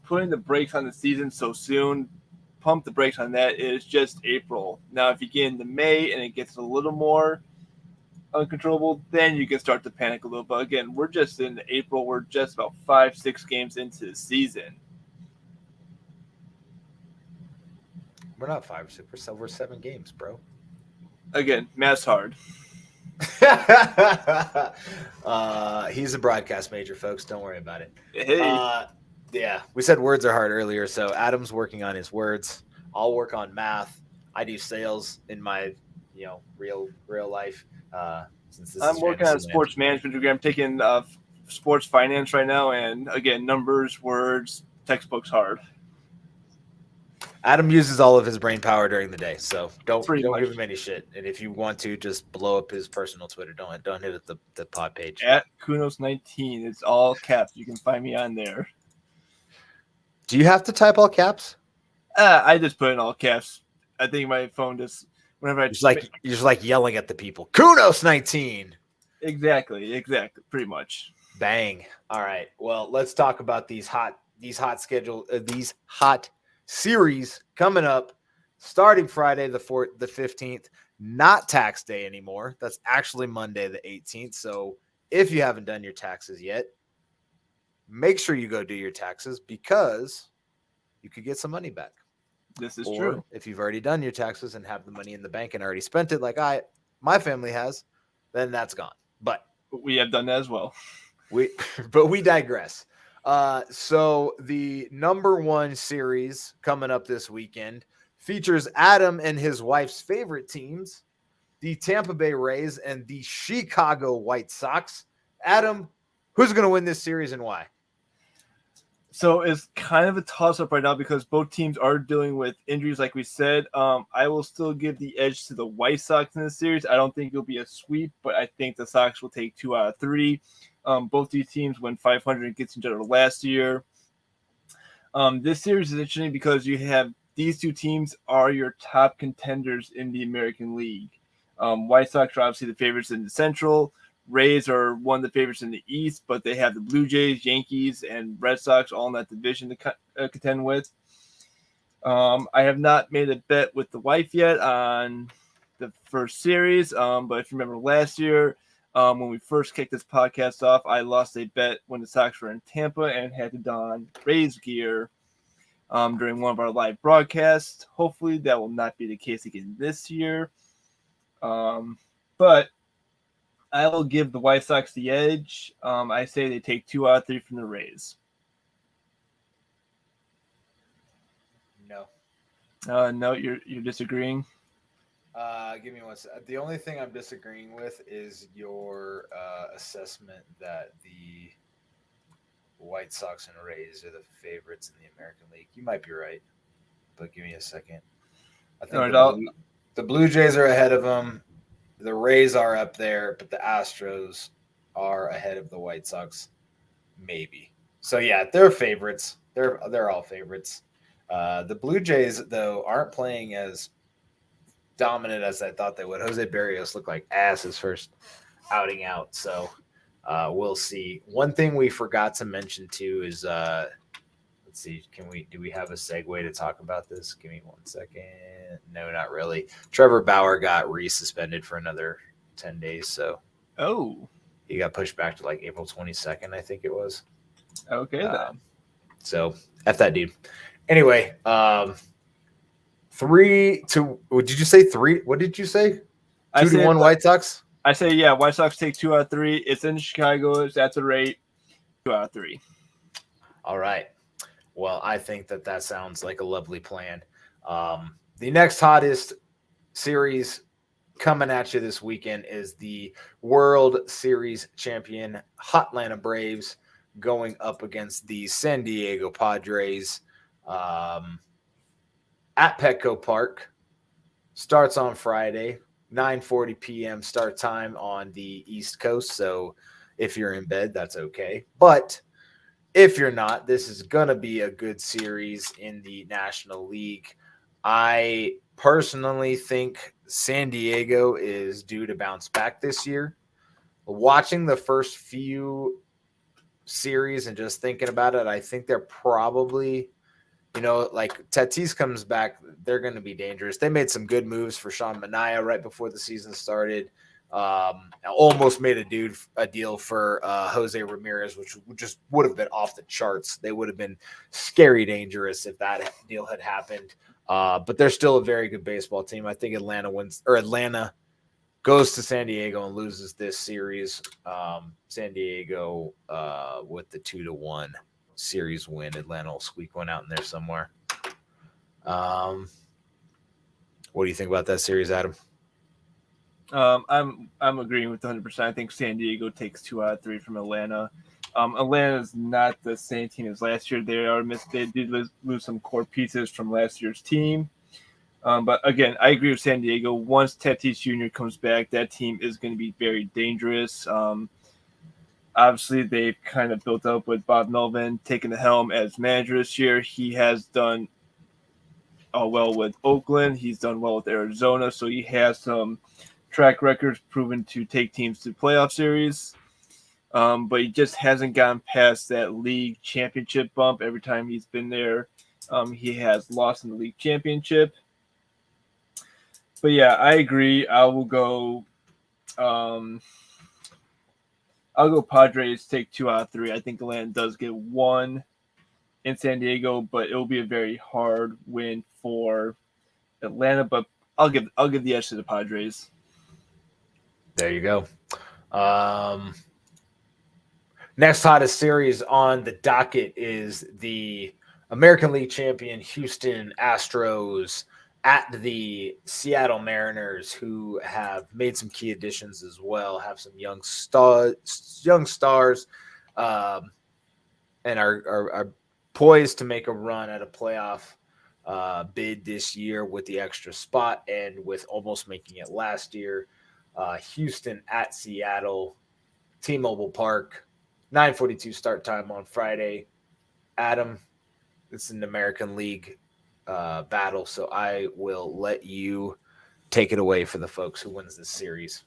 putting the brakes on the season so soon, pump the brakes on that. It is just April. Now, if you get into May and it gets a little more uncontrollable, then you can start to panic a little. But again, we're just in April. We're just about 5-6 games into the season. We're not 5 or 6. We're 7 games, bro. Again, math's hard. He's a broadcast major, folks. Don't worry about it. Hey. Yeah, we said words are hard earlier, so Adam's working on his words. I'll work on math. I do sales in my, real life. Since I'm working on a sports management degree. I'm taking sports finance right now, and again, numbers, words, textbooks hard. Adam uses all of his brain power during the day, so don't give him any shit. And if you want to, just blow up his personal Twitter. Don't hit it the pod page. At Kunos19, it's all caps. You can find me on there. Do you have to type all caps? I just put in all caps. I think my phone just whenever you're just yelling at the people. Kunos19. Exactly, pretty much. Bang. All right. Well, let's talk about these hot series coming up starting Friday the 15th. Not tax day anymore. That's actually Monday the 18th. So if you haven't done your taxes yet, make sure you go do your taxes because you could get some money back. This is true. If you've already done your taxes and have the money in the bank and already spent it like my family has, then that's gone. But we have done that as well. We digress. So the number 1 series coming up this weekend features Adam and his wife's favorite teams, the Tampa Bay Rays and the Chicago White Sox. Adam, who's going to win this series and why? So it's kind of a toss-up right now because both teams are dealing with injuries, like we said. I will still give the edge to the White Sox in this series. I don't think it'll be a sweep, but I think the Sox will take 2 out of 3. Both these teams went 500 against each other last year. This series is interesting because you have these two teams are your top contenders in the American League. White Sox are obviously the favorites in the Central. Rays are one of the favorites in the East, but they have the Blue Jays, Yankees, and Red Sox all in that division to contend with. I have not made a bet with the wife yet on the first series, but if you remember last year, when we first kicked this podcast off, I lost a bet when the Sox were in Tampa and had to don Rays gear during one of our live broadcasts. Hopefully that will not be the case again this year. But I will give the White Sox the edge. I say they take 2 out of 3 from the Rays. No. No, you're disagreeing. Give me one second. The only thing I'm disagreeing with is your assessment that the White Sox and Rays are the favorites in the American League. You might be right, but give me a second. I think the Blue Jays are ahead of them. The Rays are up there, but the Astros are ahead of the White Sox, maybe. So yeah, they're favorites. They're all favorites. The Blue Jays though aren't playing as dominant as I thought they would. Jose Barrios looked like ass his first outing out, so we'll see. One thing we forgot to mention too is let's see, do we have a segue to talk about this? Give me 1 second. No, not really. Trevor Bauer got resuspended for another 10 days, so he got pushed back to like April 22nd, I think it was. Okay, then. So F that dude. Anyway, 3-2. What did you say? 3? What did you say? 2-1 White Sox? I say, yeah, White Sox take 2 out of 3. It's in Chicago. That's a rate. 2 out of 3. All right. Well, I think that sounds like a lovely plan. The next hottest series coming at you this weekend is the World Series champion Atlanta Braves going up against the San Diego Padres at Petco Park. Starts on Friday, 9:40 p.m. start time on the East Coast. So if you're in bed, that's okay. But if you're not, this is going to be a good series in the National League. I personally think San Diego is due to bounce back this year. Watching the first few series and just thinking about it, I think they're probably, like Tatis comes back, they're going to be dangerous. They made some good moves for Sean Manaea right before the season started. Almost made a deal for Jose Ramirez, which just would have been off the charts. They would have been scary dangerous if that deal had happened. But they're still a very good baseball team. I think Atlanta goes to San Diego and loses this series. San Diego with the 2-1 series win. Atlanta will squeak one out in there somewhere. What do you think about that series, Adam? I'm agreeing with 100%. I think San Diego takes 2 out of 3 from Atlanta. Atlanta is not the same team as last year. They did lose some core pieces from last year's team. But again, I agree with San Diego. Once Tatis Jr. comes back, that team is going to be very dangerous. Obviously, they've kind of built up with Bob Melvin taking the helm as manager this year. He has done well with Oakland. He's done well with Arizona. So he has some track records proven to take teams to playoff series. But he just hasn't gotten past that league championship bump. Every time he's been there, he has lost in the league championship. But yeah, I agree. I will go. I'll go Padres, take 2 out of 3. I think Atlanta does get 1 in San Diego, but it will be a very hard win for Atlanta. But I'll give the edge to the Padres. There you go. Next hottest series on the docket is the American League champion Houston Astros at the Seattle Mariners, who have made some key additions as well, have some young stars, and are poised to make a run at a playoff bid this year with the extra spot and with almost making it last year. Houston at Seattle, T-Mobile Park, 9:42 start time on Friday. Adam, it's an American League battle. So I will let you take it away for the folks who wins this series.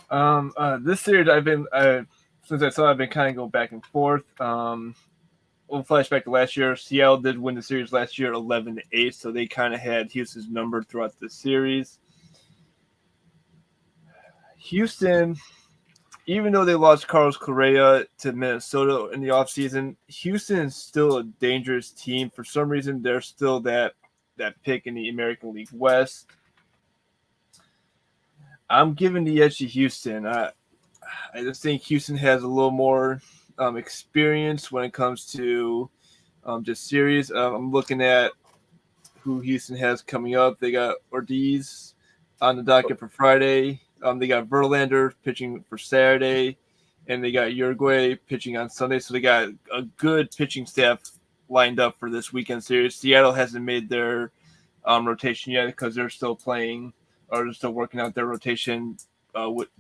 This series I've been since I saw I've been kind of going back and forth. We'll flashback to last year. Seattle did win the series last year 11-8, so they kind of had Houston's number throughout the series. Houston, even though they lost Carlos Correa to Minnesota in the offseason, Houston is still a dangerous team. For some reason, they're still that pick in the American League West. I'm giving the edge to Houston. I just think Houston has a little more experience when it comes to just series. I'm looking at who Houston has coming up. They got Ortiz on the docket for Friday. They got Verlander pitching for Saturday, and they got Uruguay pitching on Sunday. So they got a good pitching staff lined up for this weekend series. Seattle hasn't made their rotation yet because they're still playing or they're still working out their rotation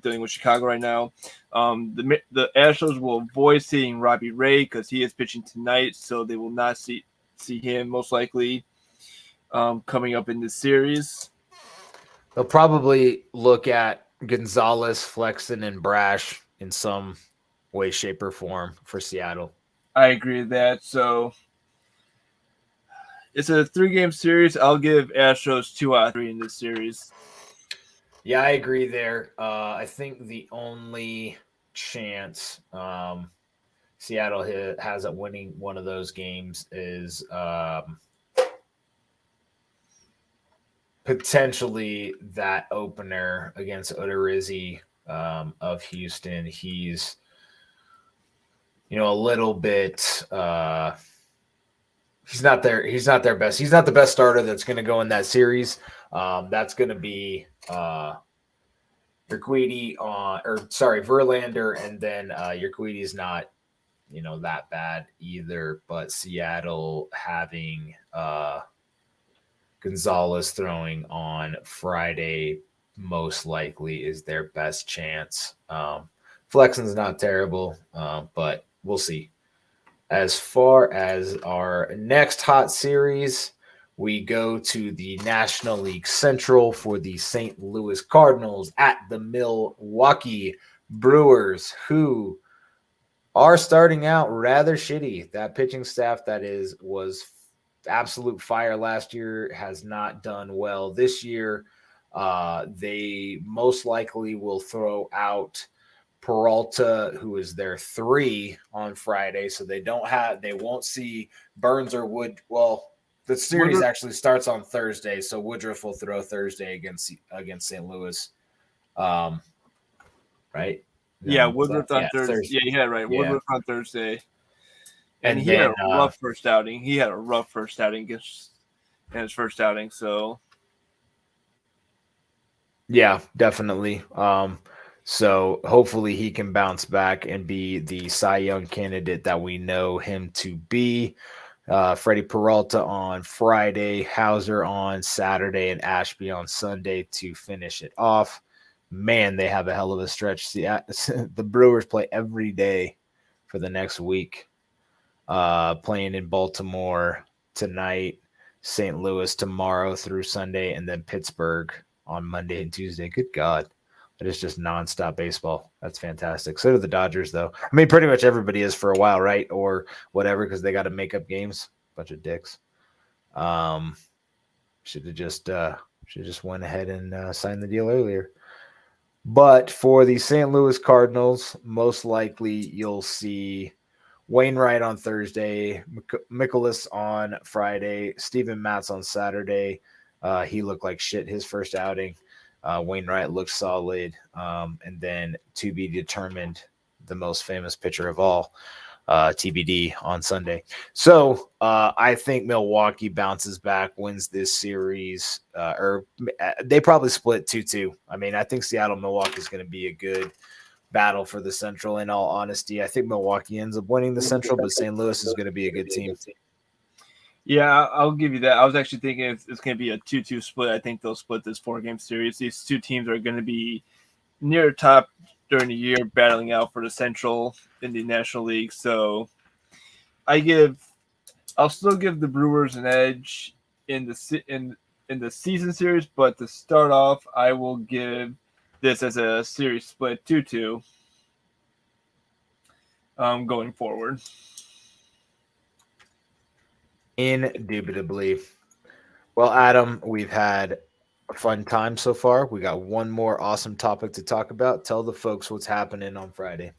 dealing with Chicago right now. The Astros will avoid seeing Robbie Ray because he is pitching tonight, so they will not see him most likely coming up in this series. They'll probably look at Gonzalez, Flexen, and Brash in some way, shape, or form for Seattle. I agree with that. So it's a 3-game series. I'll give Astros 2 out of 3 in this series. Yeah, I agree there. I think the only chance Seattle has at winning one of those games is potentially that opener against Odorizzi of Houston. He's, a little bit. He's not their best. He's not the best starter that's going to go in that series. That's going to be Verlander, and then Urquidy's not, that bad either. But Seattle having Gonzalez throwing on Friday most likely is their best chance. Flexen's not terrible, but we'll see. As far as our next hot series, we go to the National League Central for the St. Louis Cardinals at the Milwaukee Brewers, who are starting out rather shitty. That pitching staff was absolute fire last year has not done well this year. They most likely will throw out Peralta, who is their 3 on Friday, so they won't see Burns or Wood. Well, the series actually starts on Thursday, so Woodruff will throw Thursday against St. Louis. Right? Yeah, Woodruff on Thursday. Yeah, right. Yeah. Woodruff on Thursday. And he had a rough first outing. He had a rough first outing in his first outing, so yeah, definitely. So hopefully he can bounce back and be the Cy Young candidate that we know him to be. Freddie Peralta on Friday, Hauser on Saturday, and Ashby on Sunday to finish it off. Man, they have a hell of a stretch. See, the Brewers play every day for the next week. Playing in Baltimore tonight, St. Louis tomorrow through Sunday, and then Pittsburgh on Monday and Tuesday. Good God. It is just nonstop baseball. That's fantastic. So do the Dodgers, though. I mean, pretty much everybody is for a while, right? Or whatever, because they got to make up games. Bunch of dicks. Should have just went ahead and signed the deal earlier. But for the St. Louis Cardinals, most likely you'll see Wainwright on Thursday, Mikolas on Friday, Steven Matz on Saturday. He looked like shit his first outing. Wainwright looks solid. And then to be determined, the most famous pitcher of all, TBD on Sunday. So I think Milwaukee bounces back, wins this series, or they probably split 2-2. I mean, I think Seattle-Milwaukee is going to be a good battle for the Central, in all honesty. I think Milwaukee ends up winning the Central, but St. Louis is going to be a good team. Yeah, I'll give you that. I was actually thinking it's going to be a 2-2 split. I think they'll split this 4-game series. These two teams are going to be near top during the year, battling out for the Central in the National League. So I'll still give the Brewers an edge in the season series, but to start off, I will give this as a series split 2-2 going forward. Indubitably. Well, Adam, we've had a fun time so far. We got one more awesome topic to talk about. Tell the folks what's happening on Friday.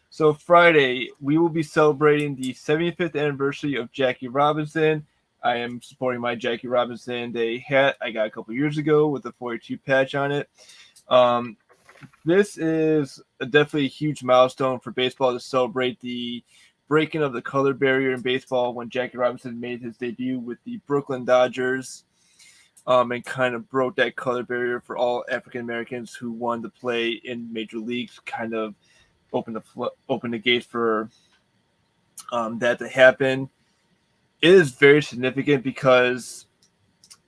So Friday, we will be celebrating the 75th anniversary of Jackie Robinson. I am supporting my Jackie Robinson Day hat I got a couple years ago with the 42 patch on it. This is definitely a huge milestone for baseball to celebrate the breaking of the color barrier in baseball when Jackie Robinson made his debut with the Brooklyn Dodgers, and kind of broke that color barrier for all African Americans who wanted to play in major leagues. Kind of opened the gates for that to happen. It is very significant because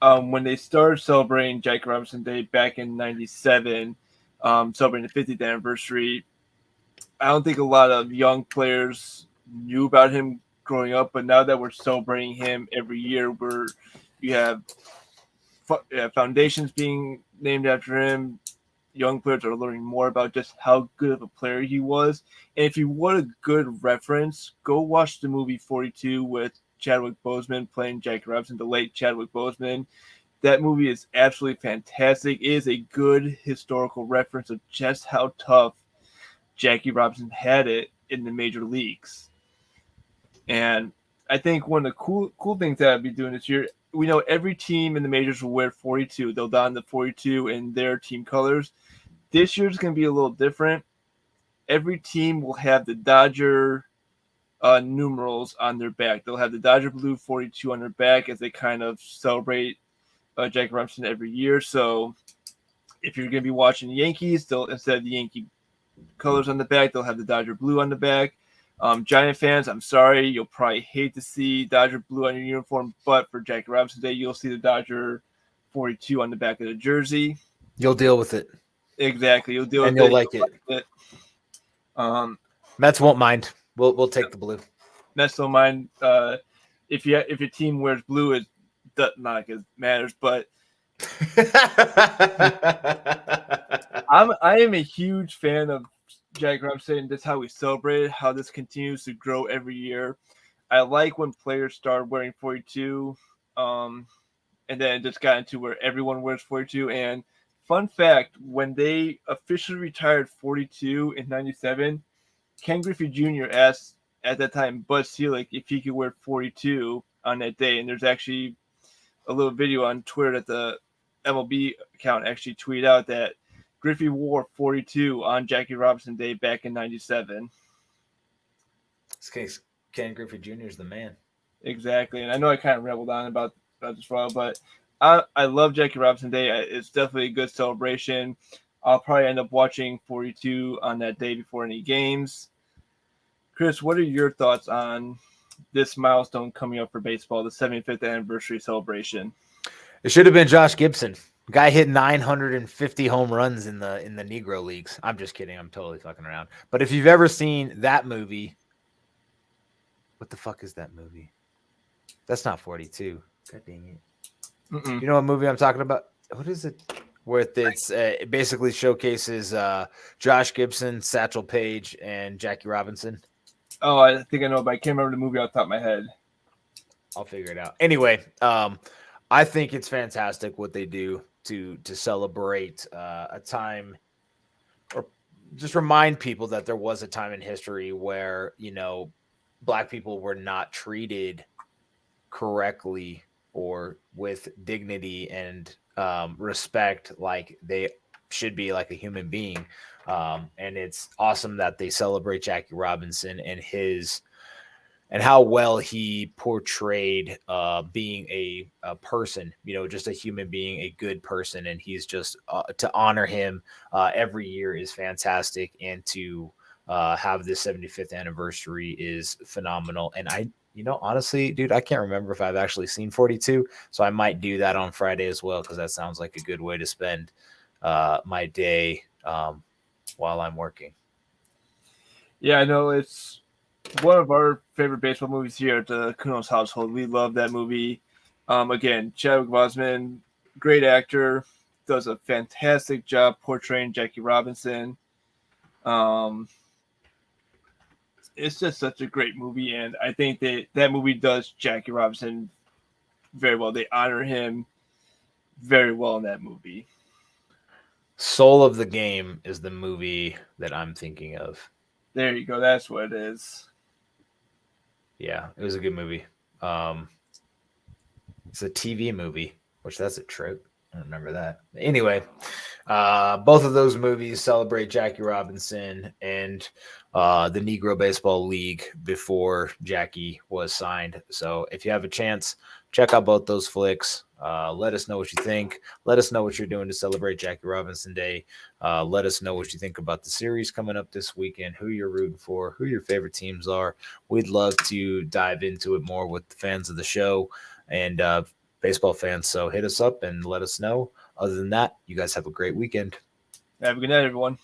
when they started celebrating Jackie Robinson Day back in '97, celebrating the 50th anniversary, I don't think a lot of young players knew about him growing up. But now that we're celebrating him every year, where you have foundations being named after him, young players are learning more about just how good of a player he was. And if you want a good reference, go watch the movie 42 with Chadwick Boseman playing Jackie Robinson, the late Chadwick Boseman. That movie is absolutely fantastic. It is a good historical reference of just how tough Jackie Robinson had it in the major leagues. And I think one of the cool things that I'll be doing this year, we know every team in the majors will wear 42. They'll don the 42 in their team colors. This year's going to be a little different. Every team will have the Dodger numerals on their back. They'll have the Dodger blue 42 on their back as they kind of celebrate Jackie Robinson every year. So if you're going to be watching the Yankees, they'll, instead of the Yankee colors on the back, they'll have the Dodger blue on the back. Giant fans, I'm sorry, you'll probably hate to see Dodger blue on your uniform, but for Jackie Robinson Day, you'll see the Dodger 42 on the back of the jersey. You'll deal with it. Exactly, you'll deal and with you'll it. like it. Mets won't mind. We'll take the blue. Mets don't mind. If your team wears blue, it does not like it matters. But I am a huge fan of Jackie Robinson, and that's how we celebrate it, how this continues to grow every year. I like when players start wearing 42, and then it just got into where everyone wears 42. And fun fact, when they officially retired 42 in '97, Ken Griffey Jr. asked at that time Bud Selig if he could wear 42 on that day. And there's actually a little video on Twitter that the MLB account actually tweeted out that Griffey wore 42 on Jackie Robinson Day back in '97. This case, Ken Griffey Jr. is the man. Exactly. And I know I kind of rambled on about this for a while, but I love Jackie Robinson Day. It's definitely a good celebration. I'll probably end up watching 42 on that day before any games. Chris, what are your thoughts on this milestone coming up for baseball, the 75th anniversary celebration? It should have been Josh Gibson. Guy hit 950 home runs in the Negro leagues. I'm just kidding. I'm totally fucking around. But if you've ever seen that movie, what the fuck is that movie? That's not 42. God dang it. Mm-mm. You know what movie I'm talking about? What is it? Where it basically showcases Josh Gibson, Satchel Paige, and Jackie Robinson. Oh, I think I know, but I can't remember the movie off the top of my head. I'll figure it out. Anyway, I think it's fantastic what they do to celebrate a time, or just remind people that there was a time in history where, you know, Black people were not treated correctly or with dignity and respect like they should be, like a human being. And it's awesome that they celebrate Jackie Robinson and how well he portrayed being a person, you know, just a human being, a good person. And he's just to honor him every year is fantastic. And to have this 75th anniversary is phenomenal. And honestly, dude, I can't remember if I've actually seen 42. So I might do that on Friday as well, because that sounds like a good way to spend my day while I'm working. Yeah, I know it's one of our favorite baseball movies here at the Kunos household. We love that movie. Again, Chadwick Boseman, great actor, does a fantastic job portraying Jackie Robinson. Um, it's just such a great movie, and I think that movie does Jackie Robinson very well. They honor him very well in that movie. Soul of the Game is the movie that I'm thinking of. There you go. That's what it is. Yeah, it was a good movie. It's a TV movie, which that's a trip. I remember that. Anyway, both of those movies celebrate Jackie Robinson and the Negro Baseball League before Jackie was signed. So if you have a chance, check out both those flicks. Let us know what you think. Let us know what you're doing to celebrate Jackie Robinson Day. Let us know what you think about the series coming up this weekend, who you're rooting for, who your favorite teams are. We'd love to dive into it more with the fans of the show and baseball fans. So hit us up and let us know. Other than that, you guys have a great weekend. Have a good night, everyone.